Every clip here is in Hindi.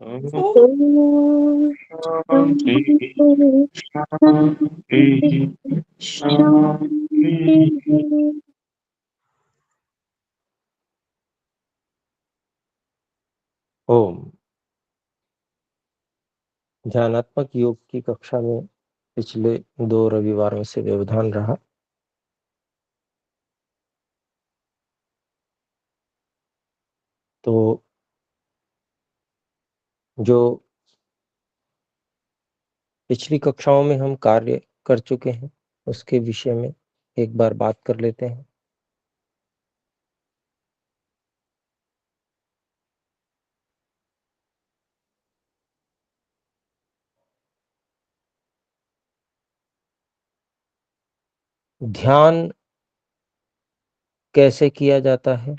ओम शांति शांति शांति। ओम। ध्यानात्मक योग की कक्षा में पिछले 2 रविवारों से व्यवधान रहा। तो जो पिछली कक्षाओं में हम कार्य कर चुके हैं उसके विषय में एक बार बात कर लेते हैं। ध्यान कैसे किया जाता है,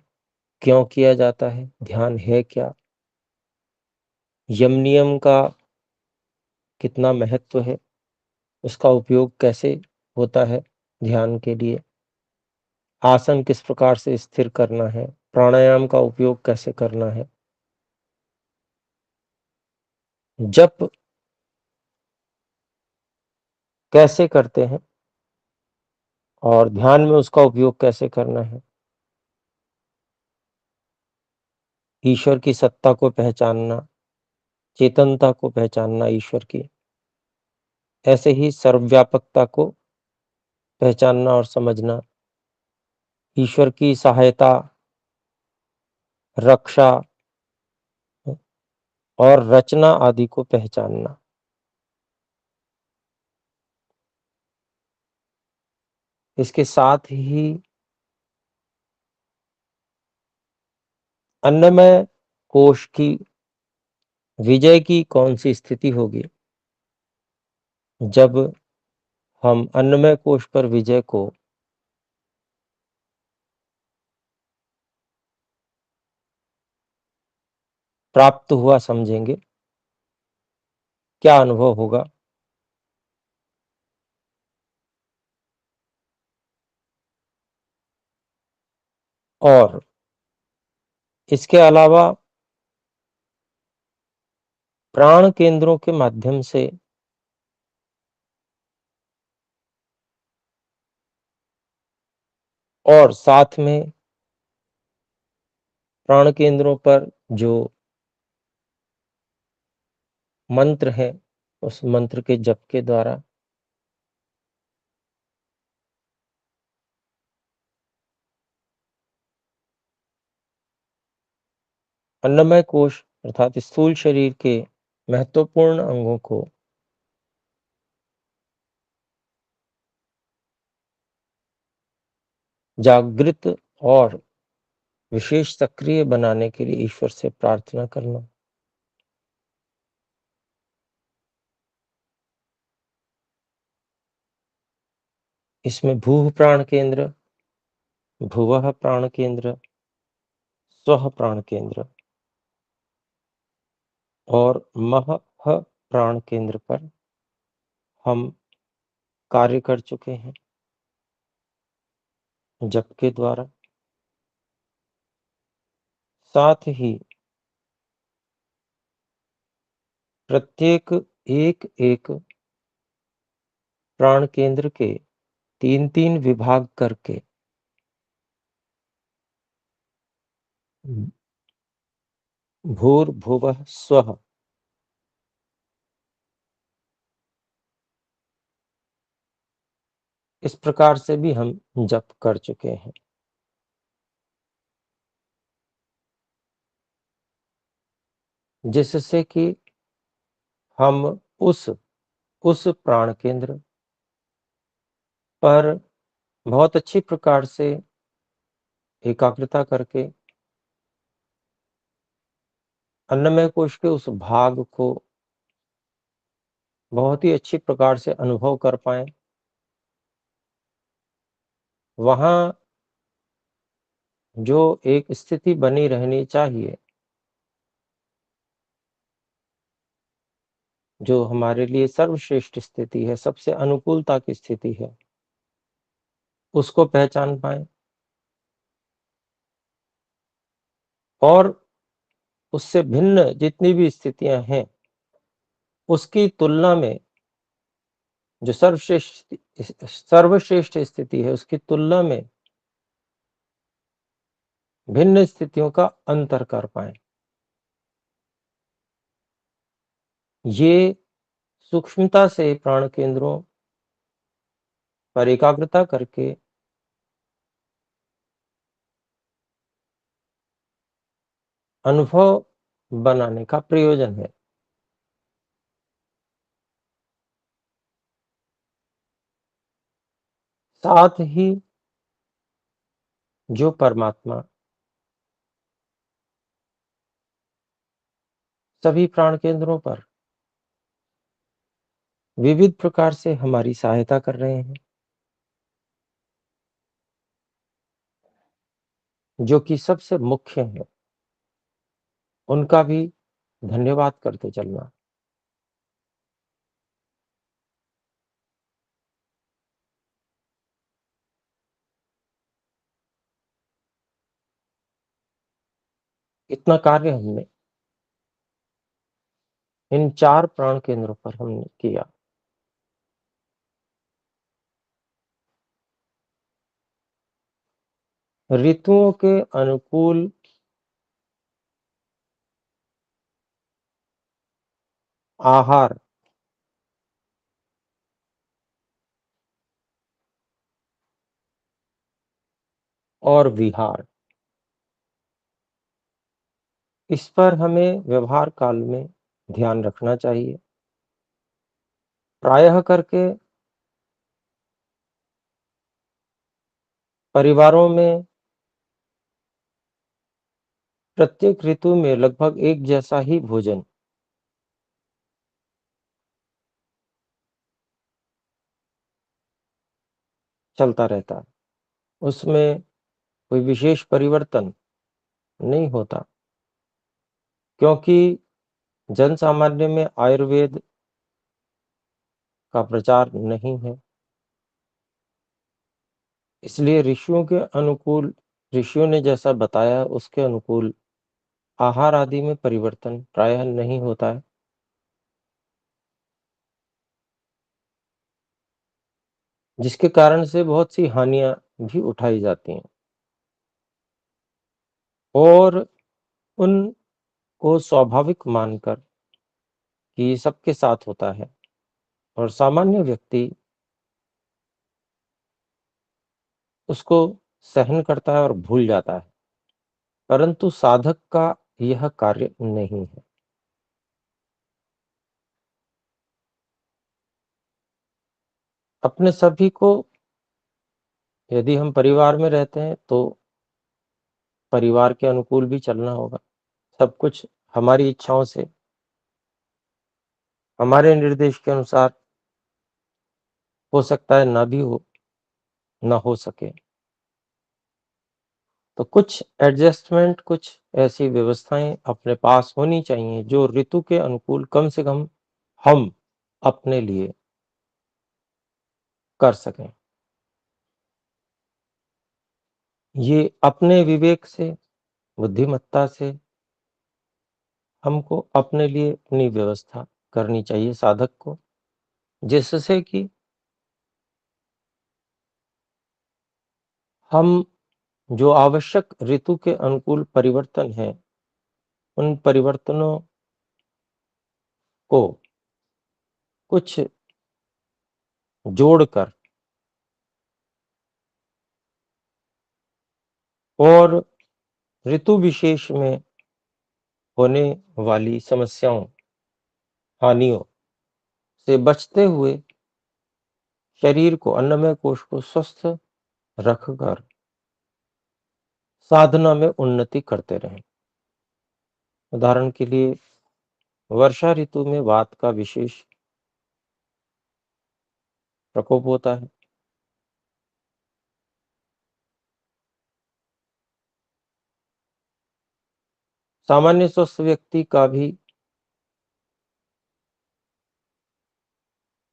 क्यों किया जाता है, ध्यान है क्या, यम नियम का कितना महत्व है, उसका उपयोग कैसे होता है ध्यान के लिए, आसन किस प्रकार से स्थिर करना है, प्राणायाम का उपयोग कैसे करना है, जप कैसे करते हैं और ध्यान में उसका उपयोग कैसे करना है, ईश्वर की सत्ता को पहचानना, चेतनता को पहचानना ईश्वर की, ऐसे ही सर्वव्यापकता को पहचानना और समझना, ईश्वर की सहायता, रक्षा और रचना आदि को पहचानना। इसके साथ ही अन्नमय कोश की विजय की कौन सी स्थिति होगी जब हम अन्नमय कोश पर विजय को प्राप्त हुआ समझेंगे, क्या अनुभव होगा। और इसके अलावा प्राण केंद्रों के माध्यम से और साथ में प्राण केंद्रों पर जो मंत्र है उस मंत्र के जप के द्वारा अन्नमय कोश अर्थात स्थूल शरीर के महत्वपूर्ण अंगों को जागृत और विशेष सक्रिय बनाने के लिए ईश्वर से प्रार्थना करना। इसमें भूः प्राण केंद्र, भुवः प्राण केंद्र, स्वः प्राण केंद्र और महः प्राण केंद्र पर हम कार्य कर चुके हैं जप के द्वारा। साथ ही प्रत्येक एक प्राण केंद्र के 3-3 विभाग करके भूर्भुवः स्वः इस प्रकार से भी हम जप कर चुके हैं, जिससे कि हम उस प्राण केंद्र पर बहुत अच्छी प्रकार से एकाग्रता करके अन्नमय कोश के उस भाग को बहुत ही अच्छी प्रकार से अनुभव कर पाएं। वहाँ जो एक स्थिति बनी रहनी चाहिए, जो हमारे लिए सर्वश्रेष्ठ स्थिति है, सबसे अनुकूलता की स्थिति है, उसको पहचान पाएं और उससे भिन्न जितनी भी स्थितियां हैं, उसकी तुलना में जो सर्वश्रेष्ठ स्थिति है, उसकी तुलना में भिन्न स्थितियों का अंतर कर पाए। ये सूक्ष्मता से प्राण केंद्रों पर एकाग्रता करके अनुभव बनाने का प्रयोजन है। साथ ही जो परमात्मा सभी प्राण केंद्रों पर विविध प्रकार से हमारी सहायता कर रहे हैं, जो कि सबसे मुख्य है, उनका भी धन्यवाद करते चलना। इतना कार्य हमने इन 4 प्राण केंद्रों पर हमने किया। ऋतुओं के अनुकूल आहार और विहार, इस पर हमें व्यवहार काल में ध्यान रखना चाहिए। प्रायः करके परिवारों में प्रत्येक ऋतु में लगभग एक जैसा ही भोजन चलता रहता है। उसमें कोई विशेष परिवर्तन नहीं होता, क्योंकि जनसामान्य में आयुर्वेद का प्रचार नहीं है। इसलिए ऋषियों ने जैसा बताया उसके अनुकूल आहार आदि में परिवर्तन प्रायः नहीं होता है। जिसके कारण से बहुत सी हानियां भी उठाई जाती हैं और उनको स्वाभाविक मानकर कि सबके साथ होता है और सामान्य व्यक्ति उसको सहन करता है और भूल जाता है, परंतु साधक का यह कार्य नहीं है। अपने सभी को, यदि हम परिवार में रहते हैं तो परिवार के अनुकूल भी चलना होगा। सब कुछ हमारी इच्छाओं से, हमारे निर्देश के अनुसार हो सकता है, ना भी हो, ना हो सके। तो कुछ एडजस्टमेंट, कुछ ऐसी व्यवस्थाएं अपने पास होनी चाहिए जो ऋतु के अनुकूल कम से कम हम अपने लिए कर सकें। ये अपने विवेक से, बुद्धिमत्ता से हमको अपने लिए अपनी व्यवस्था करनी चाहिए साधक को, जिससे कि हम जो आवश्यक ऋतु के अनुकूल परिवर्तन हैं, उन परिवर्तनों को कुछ जोड़कर और ऋतु विशेष में होने वाली समस्याओं, हानियों से बचते हुए शरीर को, अन्नमय कोश को स्वस्थ रखकर साधना में उन्नति करते रहें। उदाहरण के लिए वर्षा ऋतु में वात का विशेष प्रकोप होता है। सामान्य स्वस्थ व्यक्ति का भी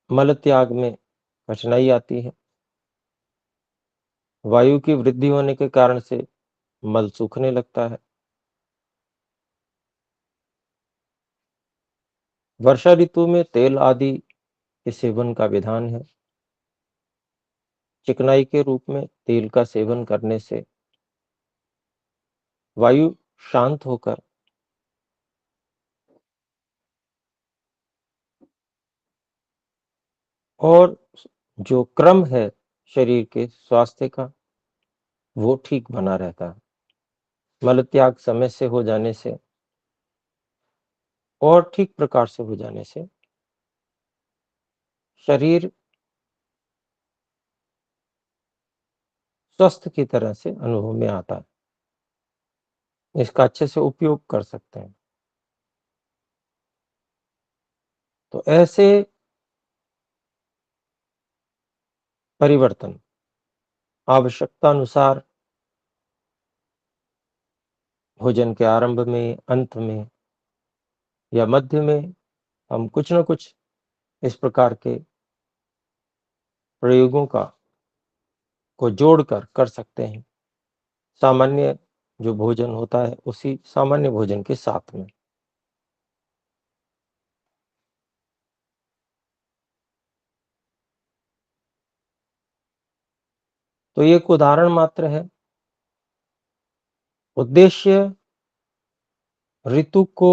मल त्याग में कठिनाई आती है। वायु की वृद्धि होने के कारण से मल सूखने लगता है। वर्षा ऋतु में तेल आदि के सेवन का विधान है। चिकनाई के रूप में तेल का सेवन करने से वायु शांत होकर और जो क्रम है शरीर के स्वास्थ्य का, वो ठीक बना रहता है। मल त्याग समय से हो जाने से और ठीक प्रकार से हो जाने से शरीर स्वस्थ की तरह से अनुभव में आता है। इसका अच्छे से उपयोग कर सकते हैं। तो ऐसे परिवर्तन आवश्यकता अनुसार भोजन के आरंभ में, अंत में या मध्य में हम कुछ न कुछ इस प्रकार के प्रयोगों को जोड़कर कर सकते हैं। सामान्य जो भोजन होता है, उसी सामान्य भोजन के साथ में। तो ये एक उदाहरण मात्र है। उद्देश्य ऋतु को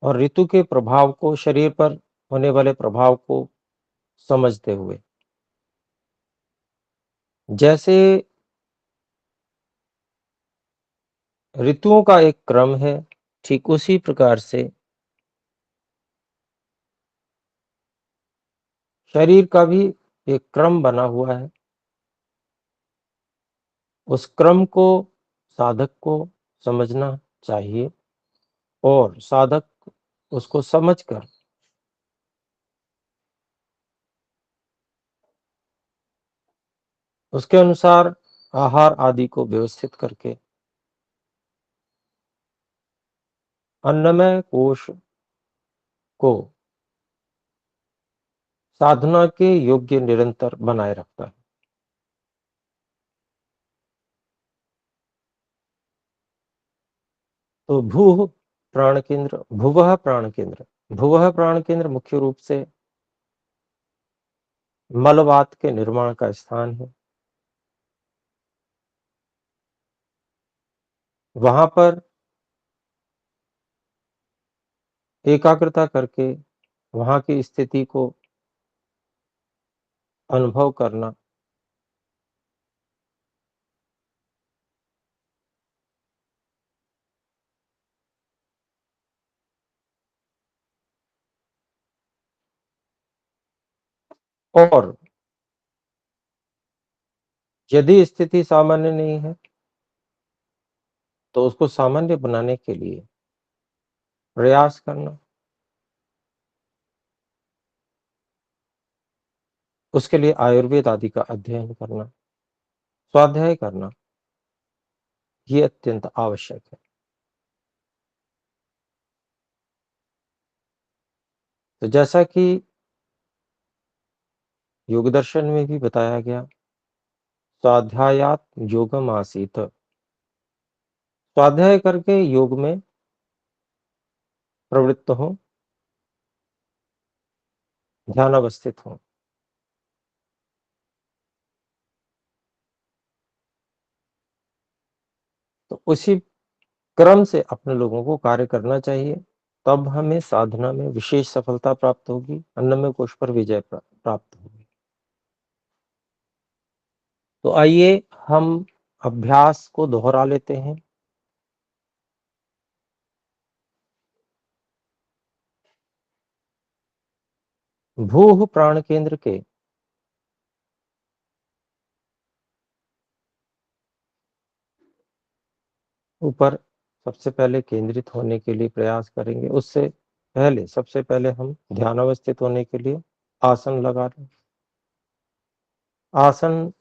और ऋतु के प्रभाव को, शरीर पर होने वाले प्रभाव को समझते हुए, जैसे ऋतुओं का एक क्रम है, ठीक उसी प्रकार से शरीर का भी एक क्रम बना हुआ है। उस क्रम को साधक को समझना चाहिए और साधक उसको समझकर उसके अनुसार आहार आदि को व्यवस्थित करके अन्नमय कोश को साधना के योग्य निरंतर बनाए रखता है। तो भूवः प्राण केंद्र मुख्य रूप से मलवात के निर्माण का स्थान है। वहां पर एकाग्रता करके वहां की स्थिति को अनुभव करना और यदि स्थिति सामान्य नहीं है तो उसको सामान्य बनाने के लिए प्रयास करना, उसके लिए आयुर्वेद आदि का अध्ययन करना, स्वाध्याय करना, ये अत्यंत आवश्यक है। तो जैसा कि योग दर्शन में भी बताया गया, स्वाध्यायात योगम आसीत, स्वाध्याय करके योग में प्रवृत्त हो, ध्यान अवस्थित हो। तो उसी क्रम से अपने लोगों को कार्य करना चाहिए, तब हमें साधना में विशेष सफलता प्राप्त होगी, अन्नमय कोश पर विजय प्राप्त होगी। तो आइए हम अभ्यास को दोहरा लेते हैं। भूह प्राण केंद्र के ऊपर सबसे पहले केंद्रित होने के लिए प्रयास करेंगे। उससे पहले सबसे पहले हम ध्यान अवस्थित होने के लिए आसन लगा लें। आसन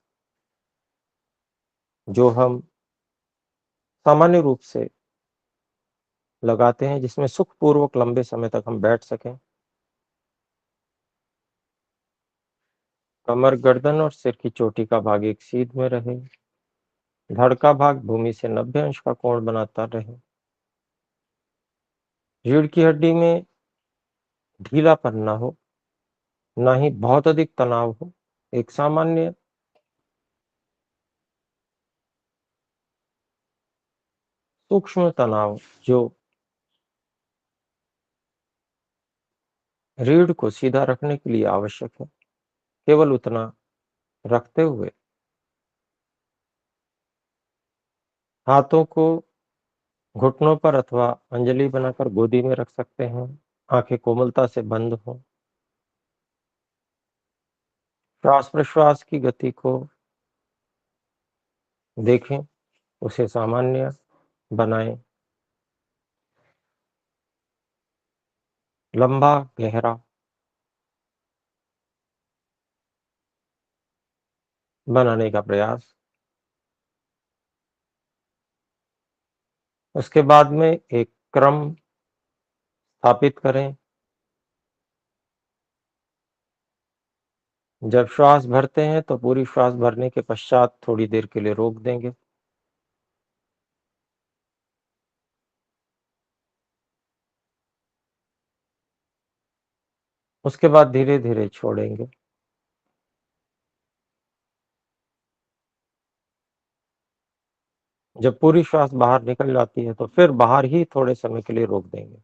जो हम सामान्य रूप से लगाते हैं, जिसमें सुखपूर्वक लंबे समय तक हम बैठ सकें। कमर, गर्दन और सिर की चोटी का भाग एक सीध में रहे। धड़ का भाग भूमि से 90 अंश का कोण बनाता रहे। रीढ़ की हड्डी में ढीलापन ना हो, ना ही बहुत अधिक तनाव हो। एक सामान्य सूक्ष्म तनाव जो रीढ़ को सीधा रखने के लिए आवश्यक है, केवल उतना रखते हुए हाथों को घुटनों पर अथवा अंजलि बनाकर गोदी में रख सकते हैं। आंखें कोमलता से बंद हों। श्वास-प्रश्वास की गति को देखें, उसे सामान्य बनाएँ। लंबा, गहरा बनाने का प्रयास। उसके बाद में एक क्रम स्थापित करें। जब श्वास भरते हैं तो पूरी श्वास भरने के पश्चात थोड़ी देर के लिए रोक देंगे। उसके बाद धीरे-धीरे छोड़ेंगे। जब पूरी श्वास बाहर निकल जाती है तो फिर बाहर ही थोड़े समय के लिए रोक देंगे।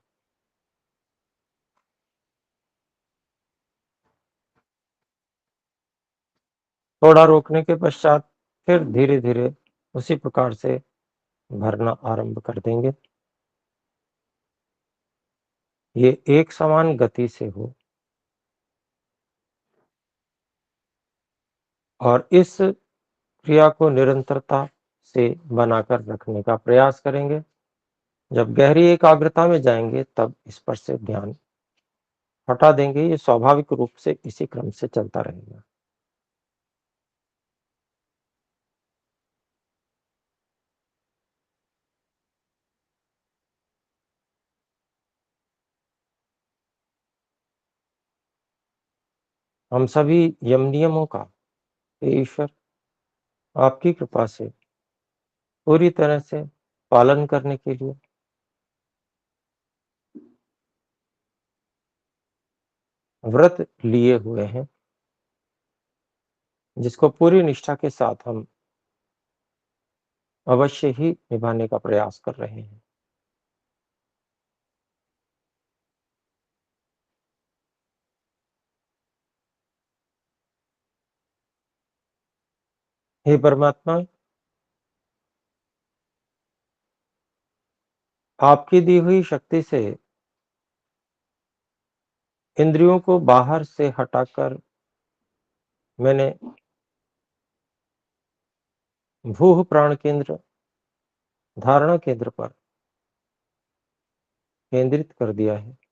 थोड़ा रोकने के पश्चात फिर धीरे-धीरे उसी प्रकार से भरना आरंभ कर देंगे। ये एक समान गति से हो और इस क्रिया को निरंतरता से बनाकर रखने का प्रयास करेंगे। जब गहरी एकाग्रता में जाएँगे तब इस पर से ध्यान हटा देंगे। ये स्वाभाविक रूप से इसी क्रम से चलता रहेगा। हम सभी यम नियमों का हे ईश्वर आपकी कृपा से पूरी तरह से पालन करने के लिए व्रत लिए हुए हैं, जिसको पूरी निष्ठा के साथ हम अवश्य ही निभाने का प्रयास कर रहे हैं। हे परमात्मा, आपकी दी हुई शक्ति से इंद्रियों को बाहर से हटाकर मैंने भूह प्राण केंद्र, धारणा केंद्र पर केंद्रित कर दिया है।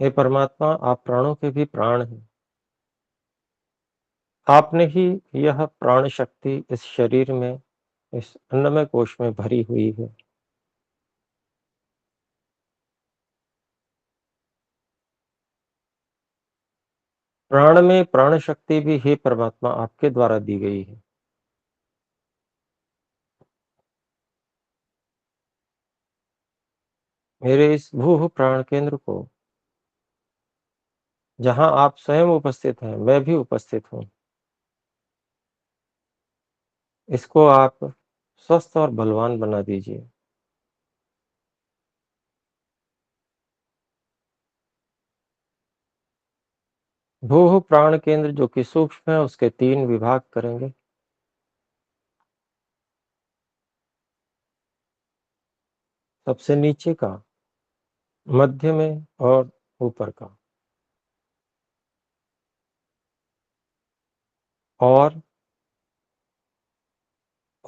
हे परमात्मा, आप प्राणों के भी प्राण हैं। आपने ही यह प्राण शक्ति इस शरीर में, इस अन्नमय कोश में भरी हुई है। प्राण में प्राण शक्ति भी हे परमात्मा आपके द्वारा दी गई है। मेरे इस भूह प्राण केंद्र को जहाँ आप स्वयं उपस्थित हैं, मैं भी उपस्थित हूँ। इसको आप स्वस्थ और बलवान बना दीजिए। भूह प्राण केंद्र जो कि सूक्ष्म है, उसके 3 विभाग करेंगे। सबसे नीचे का, मध्य में और ऊपर का। और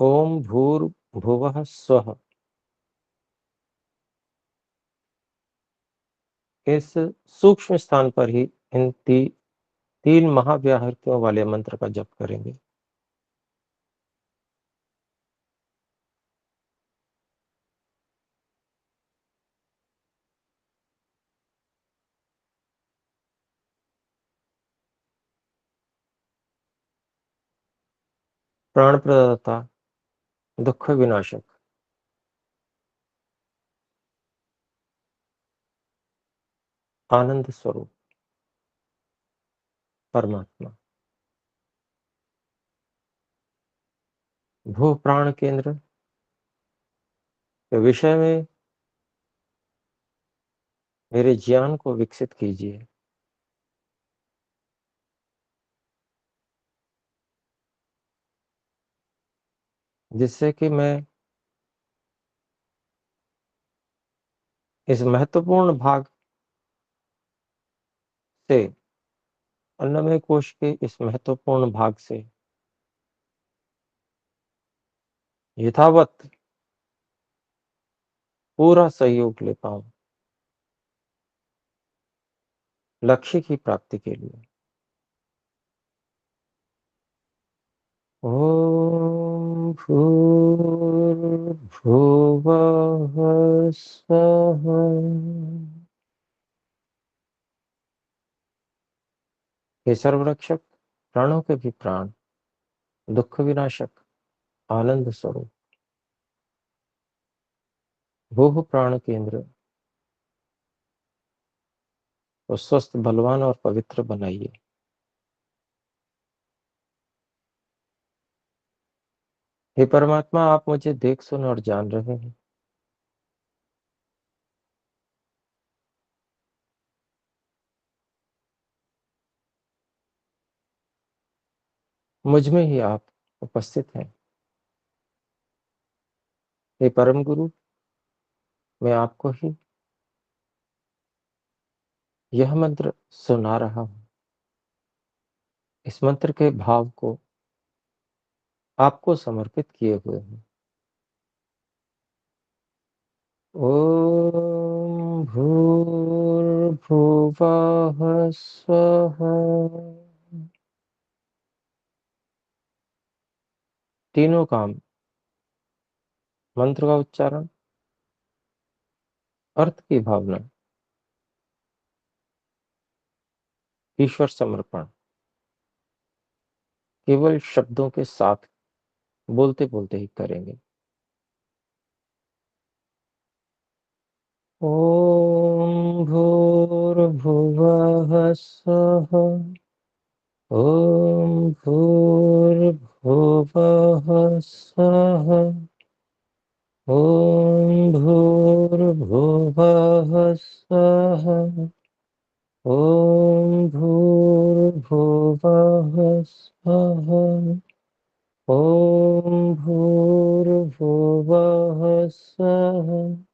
ओम भूर्भुवः स्वः, इस सूक्ष्म स्थान पर ही इन 3 महाव्याहृतियों वाले मंत्र का जप करेंगे। प्राण प्रदाता, दुख विनाशक, आनंद स्वरूप, परमात्मा। भू प्राण केंद्र के विषय में मेरे ज्ञान को विकसित कीजिए। जिससे कि मैं इस महत्वपूर्ण भाग से, अन्नमय कोश के इस महत्वपूर्ण भाग से यथावत पूरा सहयोग ले पाऊं, लक्ष्य की प्राप्ति के लिए। ओम भूर्भुवः स्वः। हे सर्वरक्षक, प्राणों के भी प्राण, दुख विनाशक, आनंद स्वरूप, भूह प्राण केंद्र को स्वस्थ, बलवान और पवित्र बनाइए। हे परमात्मा, आप मुझे देख, सुन और जान रहे हैं। मुझ में ही आप उपस्थित हैं। हे परम गुरु, मैं आपको ही यह मंत्र सुना रहा हूं। इस मंत्र के भाव को आपको समर्पित किए हुए हूं। ओम भूर्भुवः स्वः। तीनों काम, मंत्र का उच्चारण, अर्थ की भावना, ईश्वर समर्पण, केवल शब्दों के साथ बोलते बोलते ही करेंगे। ओम भूर्भुवः स्वः। ओम भूर्भुवः स्वः। ओम भूर्भुवः स्वः। ओम भूर्भुवः स्वः। ओम भूर्भुवः स्वः।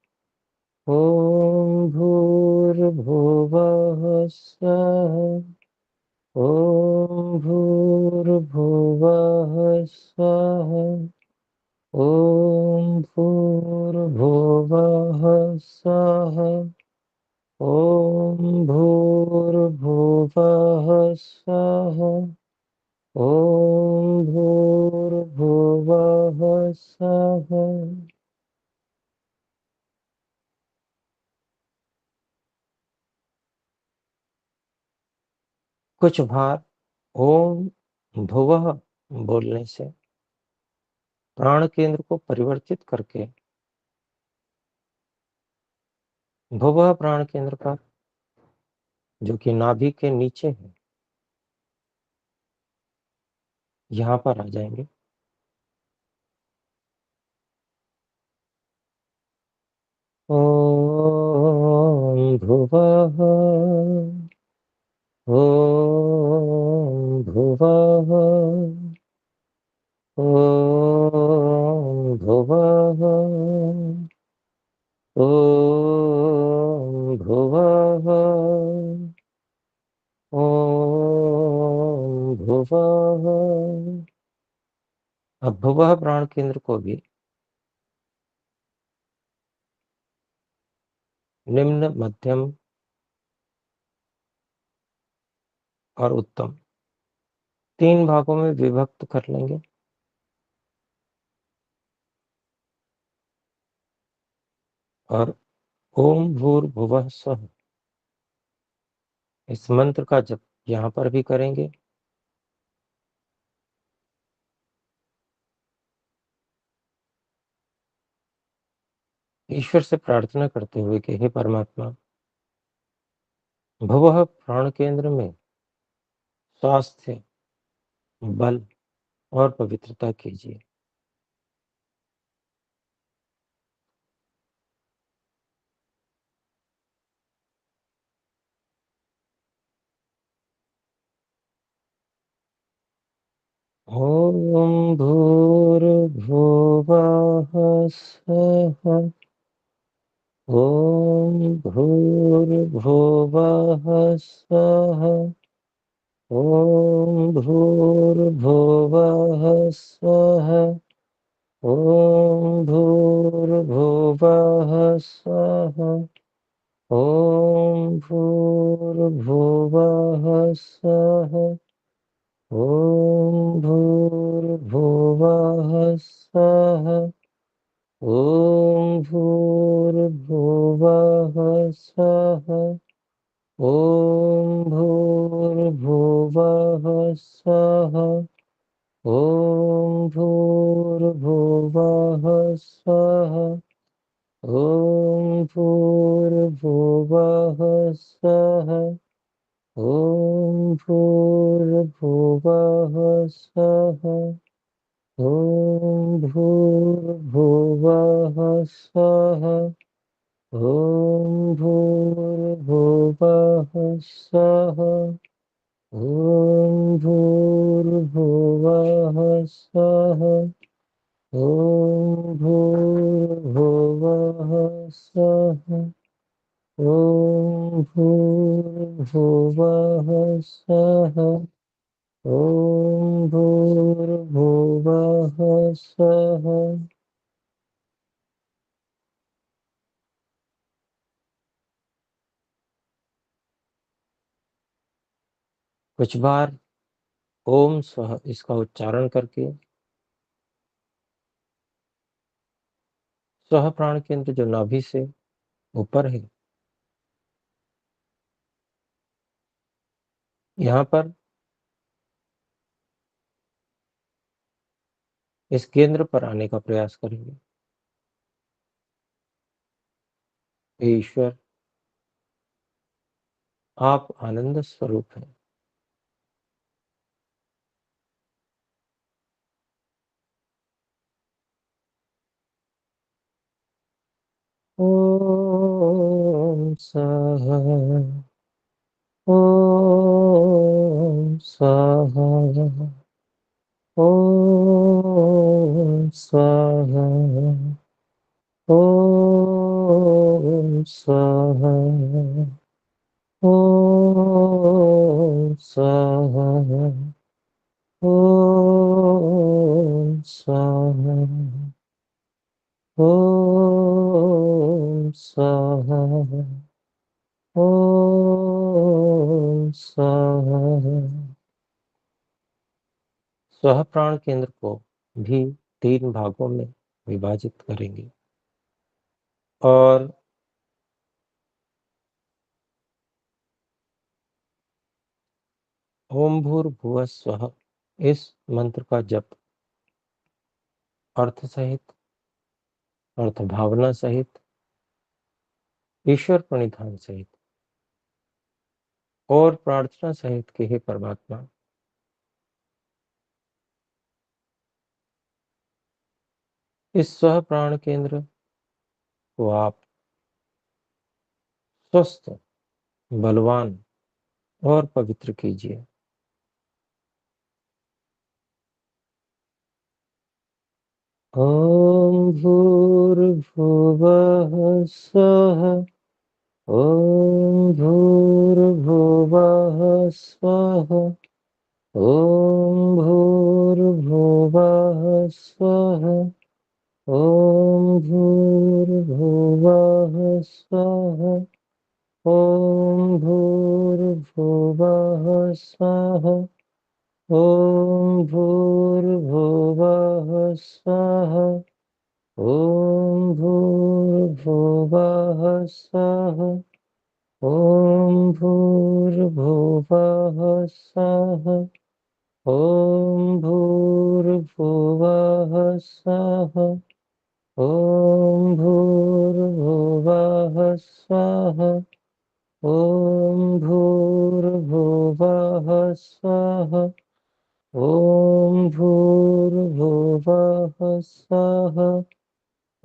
ओम भूर्भुवः स्वः। ओम भूर्भुवः स्वः। ओम भूर्भुवः स्वः। ओम भूर्भुवः स्वः। ओम भूर्भुवः स्वः। कुछ बार ओम भुवः बोलने से प्राण केंद्र को परिवर्तित करके भुवः प्राण केंद्र पर, जो कि नाभि के नीचे है, यहाँ पर आ जाएंगे। ओम भुवः। ओम भुवः। ओम भुवः। ओम भुवः। ओम भुवः। अब भुवः प्राण केंद्र को भी निम्न, मध्यम और उत्तम, तीन भागों में विभक्त कर लेंगे। और ओम भूर्भुवः स्वः, इस मंत्र का जप यहाँ पर भी करेंगे। ईश्वर से प्रार्थना करते हुए कि हे परमात्मा, भवः प्राण केंद्र में स्वास्थ्य, बल और पवित्रता कीजिए। ॐ भूर्भुवः स्वः। ॐ भूर्भुवः स्वः। ॐ भूर्भुवः स्वः। ॐ भूर्भुवः स्वः। ॐ भूर्भुवः स्वः। ॐ भूर्भुवः स्वः। ॐ भूर्भुवः स्वः। ॐ भूर्भुवः स्वः। ॐ भूर्भुवः स्वः। ॐ भूर्भुवः स्वः। ॐ भूर्भुवः स्वः। ॐ भूर्भुवः स्वः। ॐ भूर्भुवः स्वः। ॐ भूर्भुवः स्वः। ॐ भूर्भुवः स्वः। ॐ भूर्भुवः स्वः। ॐ भूर्भुवः स्वः। कुछ बार ओम स्वः इसका उच्चारण करके स्वः प्राण केंद्र जो नाभि से ऊपर है, यहाँ पर इस केंद्र पर आने का प्रयास करेंगे। हे ईश्वर, आप आनंद स्वरूप हैं। ओम स्वः। ओम स्वः। ओम स्वः। ओम स्वः। ओम स्वः। ओम स्वः। ओम स्वः। ओम स्वः। स्वः प्राण केंद्र को भी 3 भागों में विभाजित करेंगे और ओम भूर्भुवः स्वः इस मंत्र का जप अर्थ सहित, अर्थ भावना सहित, ईश्वर प्रणिधान सहित और प्रार्थना सहित कि हे परमात्मा, इस स्व प्राण केंद्र को आप स्वस्थ, बलवान और पवित्र कीजिए। ओम भूर्भुवः स्वः। ओम भूर्भुवः स्वः। ओम भूर्भुवः स्वः। ओम भूर्भुवः स्वः। ओम भूर्भुवः स्वः। ओम भूर्भुवः स्वः। ओम भूर्भुवः स्वः। ओम भूर्भुवः स्वः। ओम भूर्भुवः स्वः। ओम भूर्भुवः स्वाहा। ॐ भूर्भुवः स्वः। ॐ भूर्भुवः स्वः।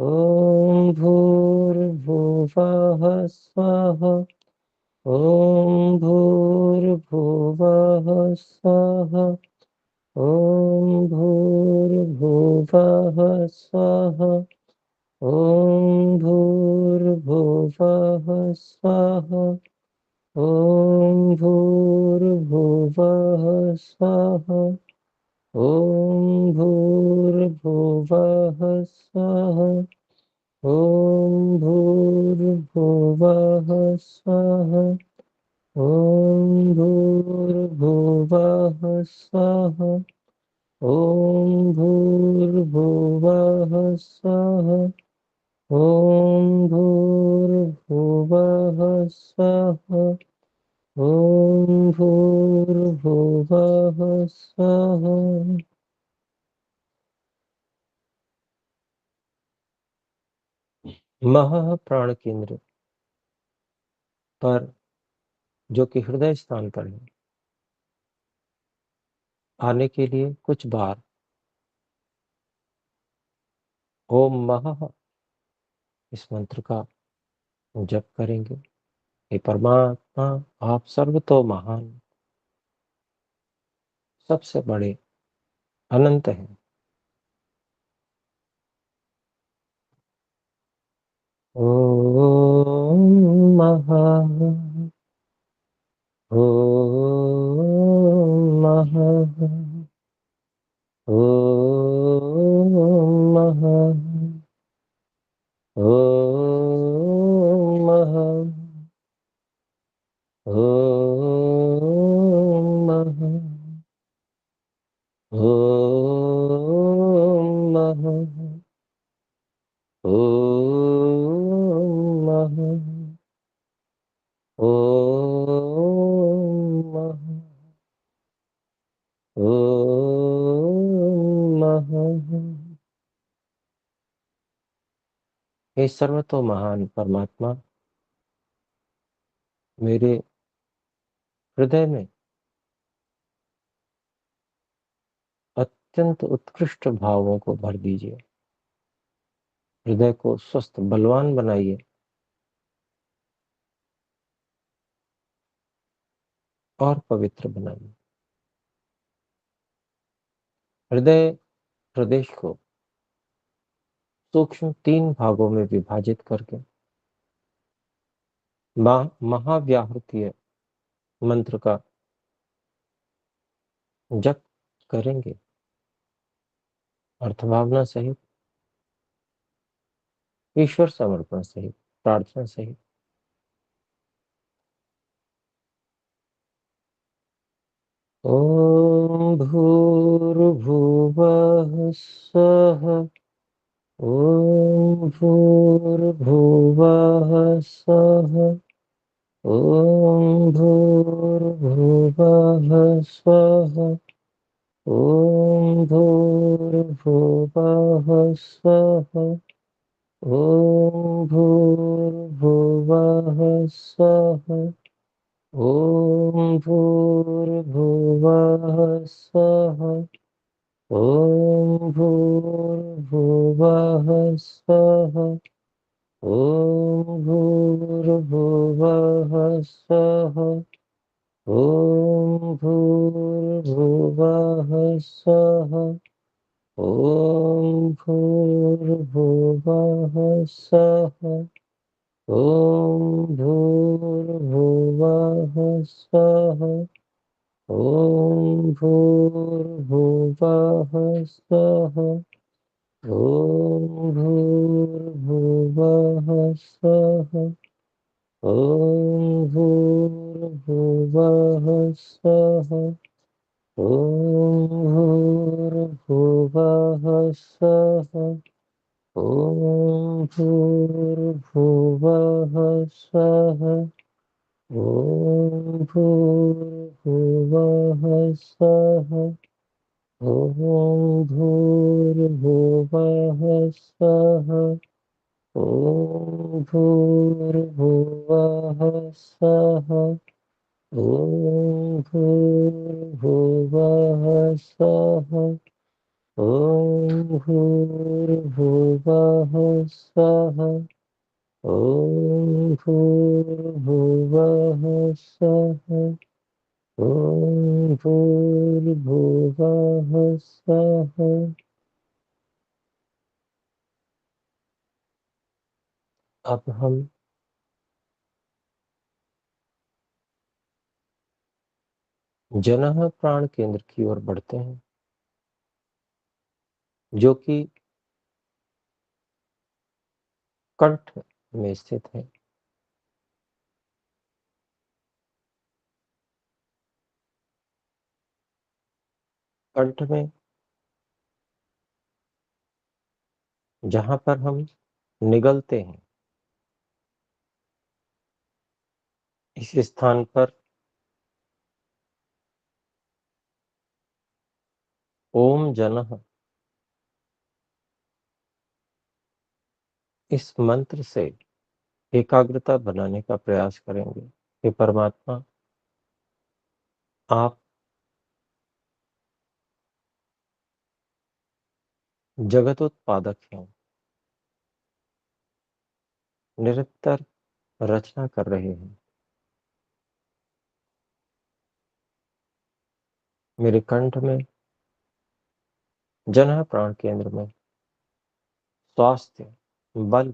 ॐ भूर्भुवः स्वः। ॐ भूर्भुवः स्वः। ॐ भूर्भुवः स्वः। ॐ भूर्भुवः स्वः। ॐ भूर्भुवः स्वः। ॐ भूर्भुवः स्वः। ॐ भूर्भुवः स्वः। ॐ भूर्भुवः स्वः। ॐ भूर्भुवः स्वः। ॐ भूर्भुवः स्वः। ॐ भूर्भुवः स्वः। महाप्राण केंद्र पर, जो कि हृदय स्थान पर है, आने के लिए कुछ बार ओम महः इस मंत्र का जप करेंगे। हे परमात्मा, आप सर्वतो महान, सबसे बड़े, अनंत हैं। ओम महः। ओम महः। ओम महः। ओम महः। ओम महः। ओम महः। ओम महः। ओम महः। ओम महः। हे सर्वतो महान परमात्मा, मेरे हृदय में अत्यंत उत्कृष्ट भावों को भर दीजिए। हृदय को स्वस्थ बलवान बनाइए और पवित्र बनाइए। हृदय प्रदेश को सूक्ष्म 3 भागों में विभाजित करके महाव्याहृतीय मंत्र का जप करेंगे, अर्थभावना सहित, ईश्वर समर्पण सहित, प्रार्थना सहित। ओम भूर्भुवः स्वः। ओम भूर्भुवः स्वः। ओम भूर्भुवः स्वः। ओम भूर्भुवः स्वः। ओम भूर्भुवः स्वः। ओम भूर्भुवः स्वः। ओम भूर्भुवः स्वः। ओम भूर्भुवः स्वः। ओम भूर्भुवः स्वः। ओम भूर्भुवः स्वः। ओम भूर्भुवः स्वः। ओम भूर्भुवः स्वः। ओम भूर्भुवः स्वः। ओम भूर्भुवः स्वः। ओम भूर्भुवः स्वः। ओम भूर्भुवः स्वः। ओम भूर्भुवः स्वः। ओम भूर्भुवः स्वः। ॐ भूर्भुवः स्वः। ॐ भूर्भुवः स्वः। ॐ भूर्भुवः स्वः। ॐ भूर्भुवः स्वः। ॐ भूर्भुवः स्वः। अब हम जनः प्राण केंद्र की ओर बढ़ते हैं, जो कि कंठ में स्थित है। कंठ में जहाँ पर हम निगलते हैं, इस स्थान पर ओम जनः इस मंत्र से एकाग्रता बनाने का प्रयास करेंगे। हे परमात्मा, आप जगतोत्पादक हैं, निरंतर रचना कर रहे हैं। मेरे कंठ में जनः प्राण केंद्र में स्वास्थ्य, बल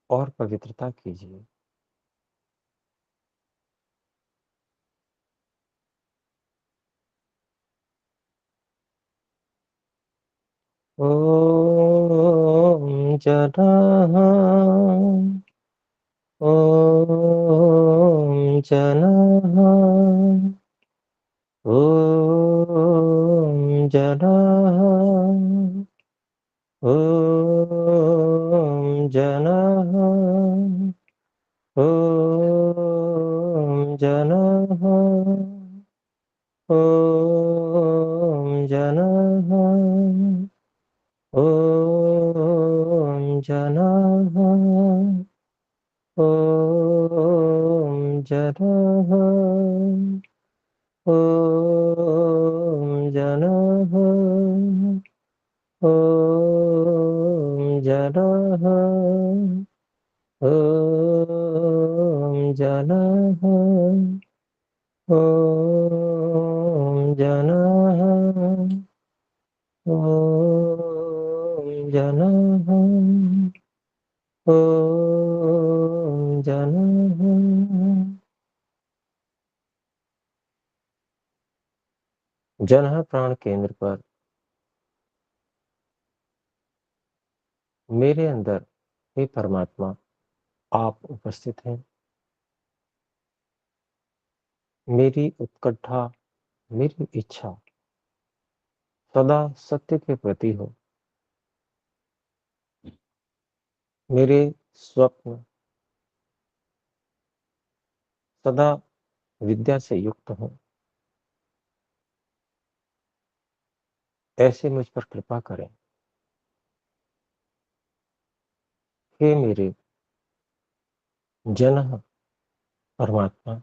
और पवित्रता कीजिए। ओम जनः। ओम जनः। ओम जनः। ओम जनः। ओम जनः। ओम जनः। ओम जनः। ओम जनः। ओम जनः। ओम जनः। ओम जनः। ओम जनः। ओम जनः। ओम जनः। जनः प्राण केंद्र पर मेरे अंदर, हे परमात्मा, आप उपस्थित हैं। मेरी उत्कंठा, मेरी इच्छा सदा सत्य के प्रति हो। मेरे स्वप्न सदा विद्या से युक्त हों। ऐसे मुझ पर कृपा करें। हे मेरे जनः परमात्मा,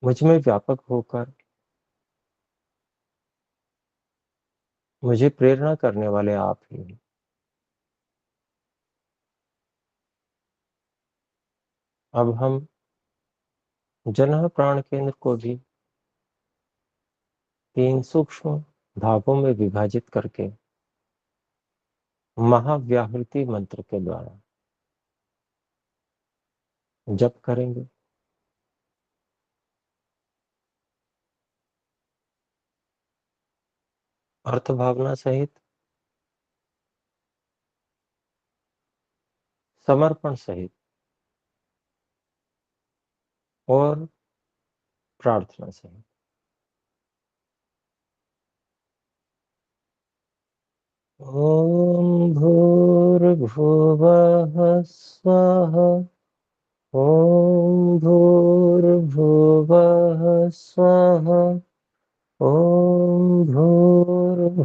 मुझ में व्यापक होकर मुझे प्रेरणा करने वाले आप ही हैं। अब हम जनः प्राण केंद्र को भी 3 सूक्ष्म भागों में विभाजित करके महाव्याहृति मंत्र के द्वारा जप करेंगे। अर्थ भावना सहित, समर्पण सहित और प्रार्थना सहित। ओम भूर्भुवः स्वः। ओम भूर्भुवः स्वः। ओम भूर्भुवः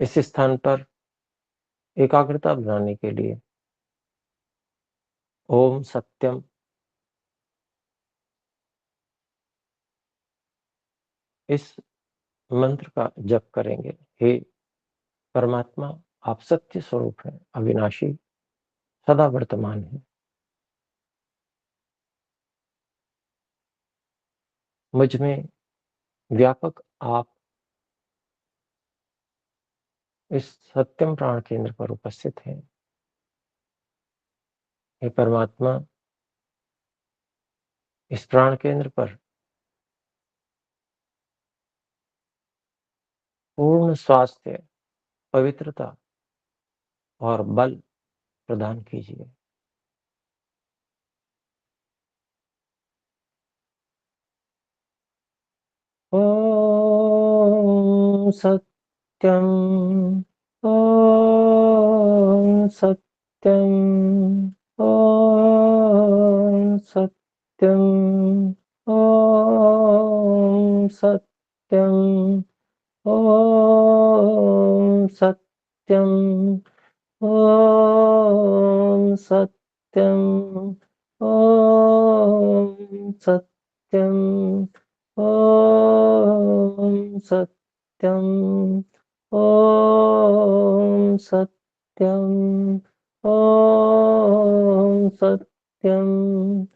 इस स्थान पर एकाग्रता बनाने के लिए ओम सत्यम इस मंत्र का जप करेंगे। हे परमात्मा, आप सत्य स्वरूप हैं, अविनाशी, सदा वर्तमान हैं। मुझ में व्यापक आप इस सत्यम प्राण केंद्र पर उपस्थित हैं। हे परमात्मा, इस प्राण केंद्र पर पूर्ण स्वास्थ्य, पवित्रता और बल प्रदान कीजिए। ओम सत्यम, ओम सत्यम, ओम सत्यम, ओम सत्यम, ओम सत्यम, ओम सत्यम, ओम सत्यम, ओम सत्यम, ओम सत्यम, ओम सत्यम,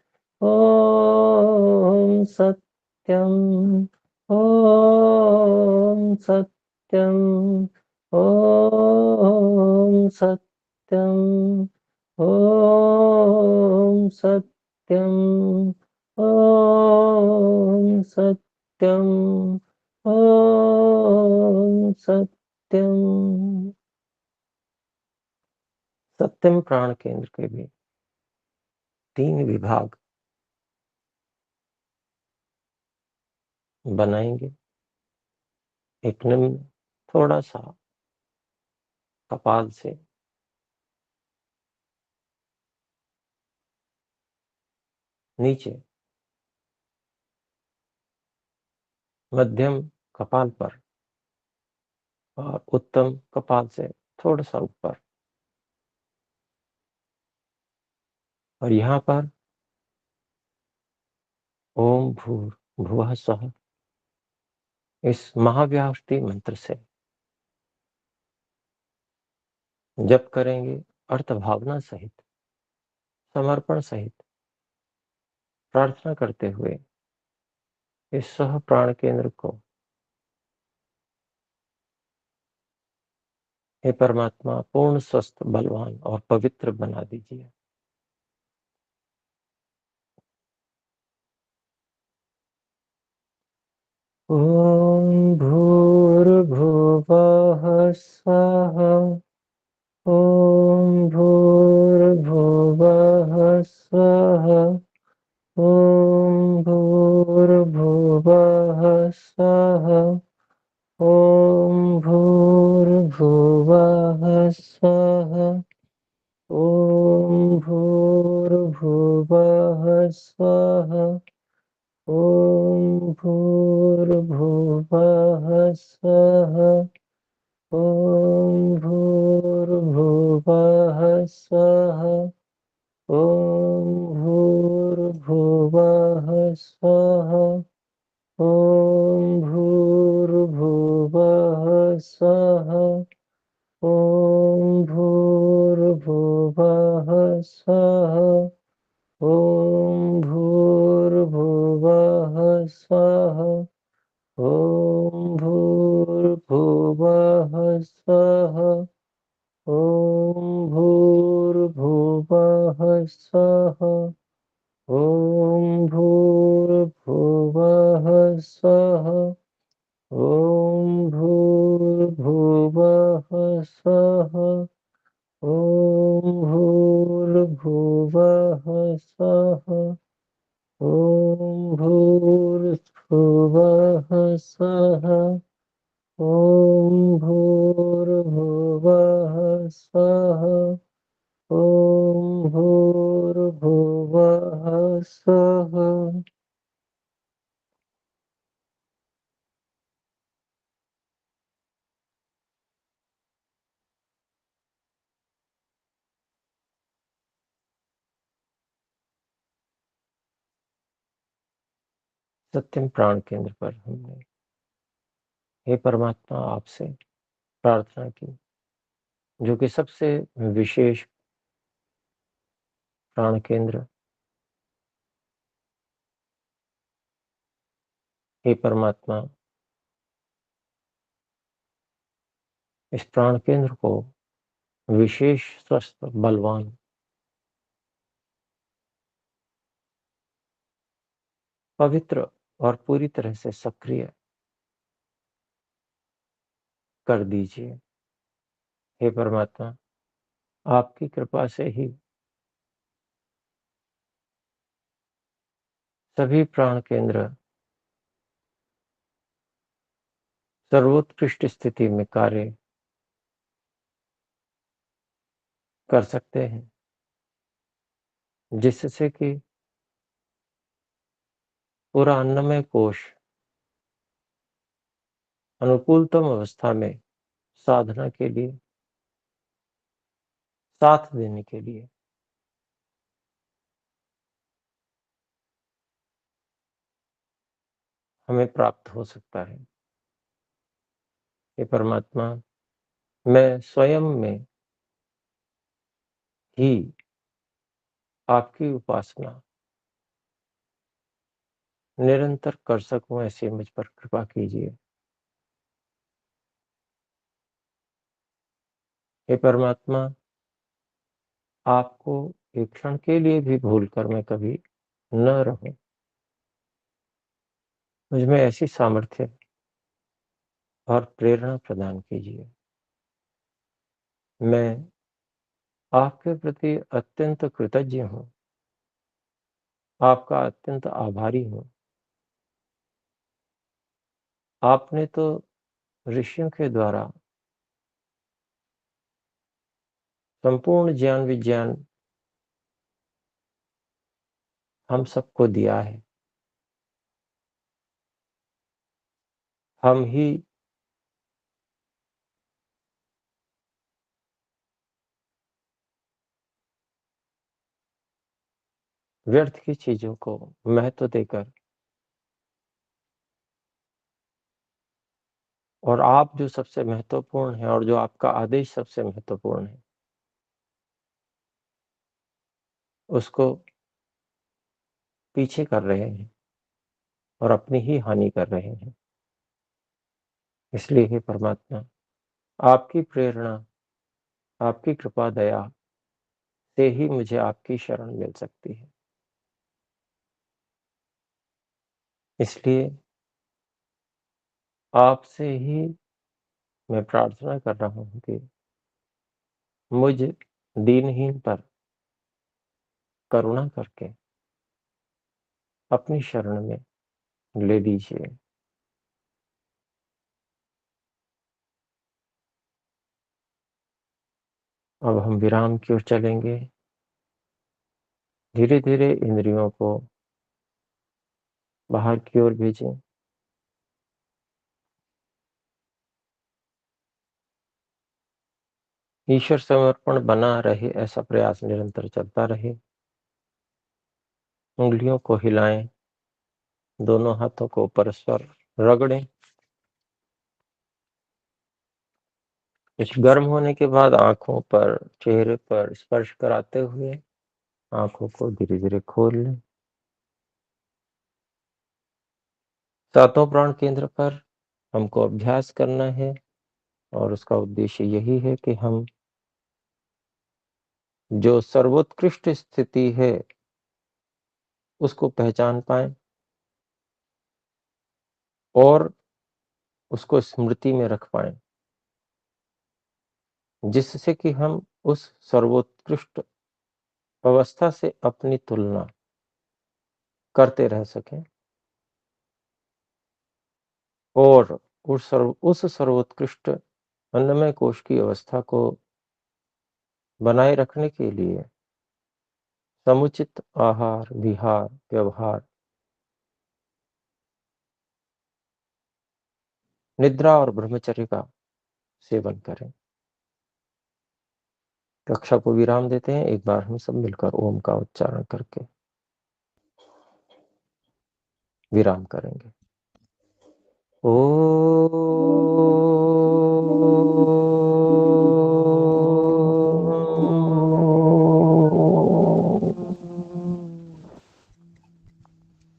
ओम सत्यम, ओम सत्यम, ओम सत्यम, ओम सत्यम, ओम सत्यम, ओम सत्यम। सत्यम प्राण केंद्र के भी 3 विभाग बनाएंगे। एक निम्न, थोड़ा-सा कपाल से नीचे, मध्यम कपाल पर और उत्तम कपाल से थोड़ा-सा ऊपर। और यहाँ पर ओम भूर्भुवः स्वः इस महाव्याहृति मंत्र से जप करेंगे, अर्थ भावना सहित, समर्पण सहित, प्रार्थना करते हुए इस सह प्राण केंद्र को हे परमात्मा पूर्ण स्वस्थ, बलवान और पवित्र बना दीजिए। ओम भूर्भुवः स्वः, ओम भूर्भुवः स्वः, ओम भूर्भुवः स्वः, ओम भूर्भुवः स्वः, ओम भूर्भुवः स्वः, ओम भूर्भुवः स्वः, ओम भूर्भुवः स्वः, ओम भूर्भुवः स्वः, ओम भूर्भुवः स्वः, ओम भूर्भुवः स्वः, ओम भूर्भुवः स्वः, ओम भूर्भुवः स्वः, ओम भूर्भुवः स्वः, ओम भूर्भुवः स्वः, ओम भूर्भुवः स्वः, ओम भूर्भुवः स्वः, ओम भूर्भुवः स्वः, ओम भूर्भुवः स्वः, ओम भूर्भुवः स्वः। सत्यम प्राण केंद्र पर हमने हे परमात्मा आपसे प्रार्थना की, जो कि सबसे विशेष प्राण केंद्र, हे परमात्मा इस प्राण केंद्र को विशेष स्वस्थ, बलवान, पवित्र और पूरी तरह से सक्रिय कर दीजिए। हे परमात्मा आपकी कृपा से ही सभी प्राण केंद्र सर्वोत्कृष्ट स्थिति में कार्य कर सकते हैं, जिससे कि पूरा अन्नमय कोश अनुकूलतम अवस्था में साधना के लिए, साथ देने के लिए हमें प्राप्त हो सकता है। हे परमात्मा मैं स्वयं में ही आपकी उपासना निरंतर कर सकूं, ऐसी मुझ पर कृपा कीजिए। हे परमात्मा आपको एक क्षण के लिए भी भूलकर मैं कभी न रहूं, मुझ में ऐसी सामर्थ्य और प्रेरणा प्रदान कीजिए। मैं आपके प्रति अत्यंत कृतज्ञ हूँ, आपका अत्यंत आभारी हूँ। आपने तो ऋषियों के द्वारा संपूर्ण ज्ञान विज्ञान हम सबको दिया है। हम ही व्यर्थ की चीजों को महत्व देकर, और आप जो सबसे महत्वपूर्ण है और जो आपका आदेश सबसे महत्वपूर्ण है, उसको पीछे कर रहे हैं और अपनी ही हानि कर रहे हैं। इसलिए हे परमात्मा आपकी प्रेरणा, आपकी कृपा दया से ही मुझे आपकी शरण मिल सकती है। इसलिए आपसे ही मैं प्रार्थना कर रहा हूँ कि मुझ दीनहीन पर करुणा करके अपनी शरण में ले लीजिए। अब हम विराम की ओर चलेंगे। धीरे-धीरे इंद्रियों को बाहर की ओर भेजें। ईश्वर समर्पण बना रहे, ऐसा प्रयास निरंतर चलता रहे। उंगलियों को हिलाएं, दोनों हाथों को परस्पर रगड़ें। कुछ गर्म होने के बाद आंखों पर, चेहरे पर स्पर्श कराते हुए आंखों को धीरे-धीरे खोल लें। सातों प्राण केंद्र पर हमको अभ्यास करना है और उसका उद्देश्य यही है कि हम जो सर्वोत्कृष्ट स्थिति है उसको पहचान पाएं और उसको स्मृति में रख पाएं, जिससे कि हम उस सर्वोत्कृष्ट अवस्था से अपनी तुलना करते रह सकें और उस सर्वोत्कृष्ट अन्नमय कोश की अवस्था को बनाए रखने के लिए समुचित आहार, विहार, व्यवहार, निद्रा और ब्रह्मचर्य का सेवन करें। कक्षा को विराम देते हैं, एक बार हम सब मिलकर ओम का उच्चारण करके। विराम करेंगे। ओ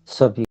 सभी